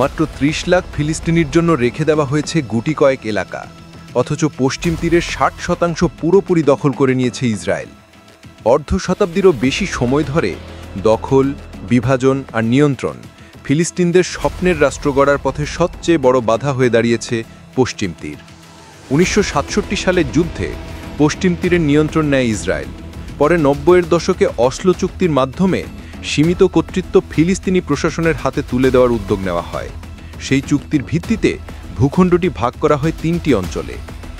মাত্র ৩০ লাখ ফিলিস্তিনির জন্য রেখে দেওয়া হয়েছে গুটি কয়েক এলাকা, অথচ পশ্চিম তীরের ৬০% পুরোপুরি দখল করে নিয়েছে ইসরায়েল। অর্ধ শতাব্দীরও বেশি সময় ধরে দখল, বিভাজন আর নিয়ন্ত্রণ ফিলিস্তিনদের স্বপ্নের রাষ্ট্র গড়ার পথে সবচেয়ে বড় বাধা হয়ে দাঁড়িয়েছে পশ্চিম তীর। ১৯৬৭ সালের যুদ্ধে পশ্চিম তীরের নিয়ন্ত্রণ নেয় ইসরায়েল। পরে ৯০-এর দশকে অসলো চুক্তির মাধ্যমে সীমিত কর্তৃত্ব ফিলিস্তিনি প্রশাসনের হাতে তুলে দেওয়ার উদ্যোগ নেওয়া হয়। সেই চুক্তির ভিত্তিতে ভূখণ্ডটি ভাগ করা হয় ৩টি অঞ্চলে,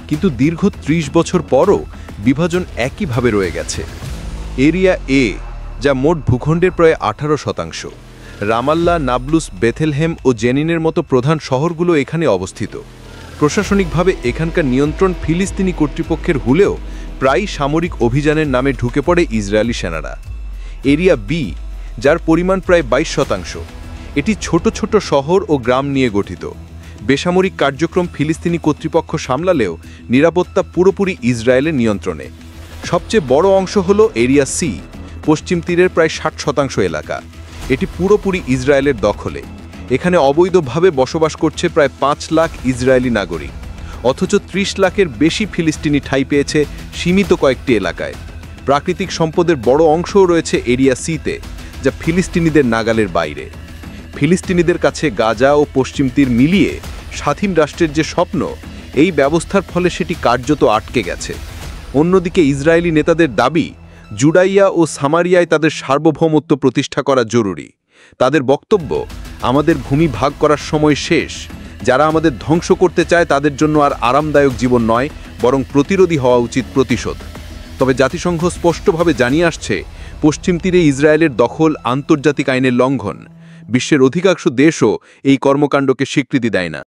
কিন্তু দীর্ঘ ৩০ বছর পরও বিভাজন একইভাবে রয়ে গেছে। এরিয়া এ, যা মোট ভূখণ্ডের প্রায় ১৮%, রামাল্লা, নাবলুস, বেথেলহেম ও জেনিনের মতো প্রধান শহরগুলো এখানে অবস্থিত। প্রশাসনিকভাবে এখানকার নিয়ন্ত্রণ ফিলিস্তিনি কর্তৃপক্ষের হলেও প্রায় সামরিক অভিযানের নামে ঢুকে পড়ে ইসরায়েলি সেনারা। এরিয়া বি, যার পরিমাণ প্রায় ২২%, এটি ছোট ছোট শহর ও গ্রাম নিয়ে গঠিত। বেসামরিক কার্যক্রম ফিলিস্তিনি কর্তৃপক্ষ সামলালেও নিরাপত্তা পুরোপুরি ইসরায়েলের নিয়ন্ত্রণে। সবচেয়ে বড় অংশ হল এরিয়া সি, পশ্চিম তীরের প্রায় ৬০% এলাকা। এটি পুরোপুরি ইসরায়েলের দখলে। এখানে অবৈধভাবে বসবাস করছে প্রায় ৫ লাখ ইসরায়েলি নাগরিক, অথচ ৩০ লাখের বেশি ফিলিস্তিনি ঠাঁই পেয়েছে সীমিত কয়েকটি এলাকায়। প্রাকৃতিক সম্পদের বড় অংশও রয়েছে এরিয়া সিতে, যা ফিলিস্তিনিদের নাগালের বাইরে। ফিলিস্তিনিদের কাছে গাজা ও পশ্চিম তীর মিলিয়ে স্বাধীন রাষ্ট্রের যে স্বপ্ন, এই ব্যবস্থার ফলে সেটি কার্যত আটকে গেছে। অন্যদিকে ইসরায়েলি নেতাদের দাবি, জুডাইয়া ও সামারিয়ায় তাদের সার্বভৌমত্ব প্রতিষ্ঠা করা জরুরি। তাদের বক্তব্য, আমাদের ভূমি ভাগ করার সময় শেষ। যারা আমাদের ধ্বংস করতে চায় তাদের জন্য আর আরামদায়ক জীবন নয়, বরং প্রতিরোধী হওয়া উচিত প্রতিশোধ। তবে জাতিসংঘ স্পষ্টভাবে জানিয়ে আসছে, পশ্চিম তীরে ইসরায়েলের দখল আন্তর্জাতিক আইনের লঙ্ঘন। বিশ্বের অধিকাংশ দেশও এই কর্মকাণ্ডকে স্বীকৃতি দেয় না।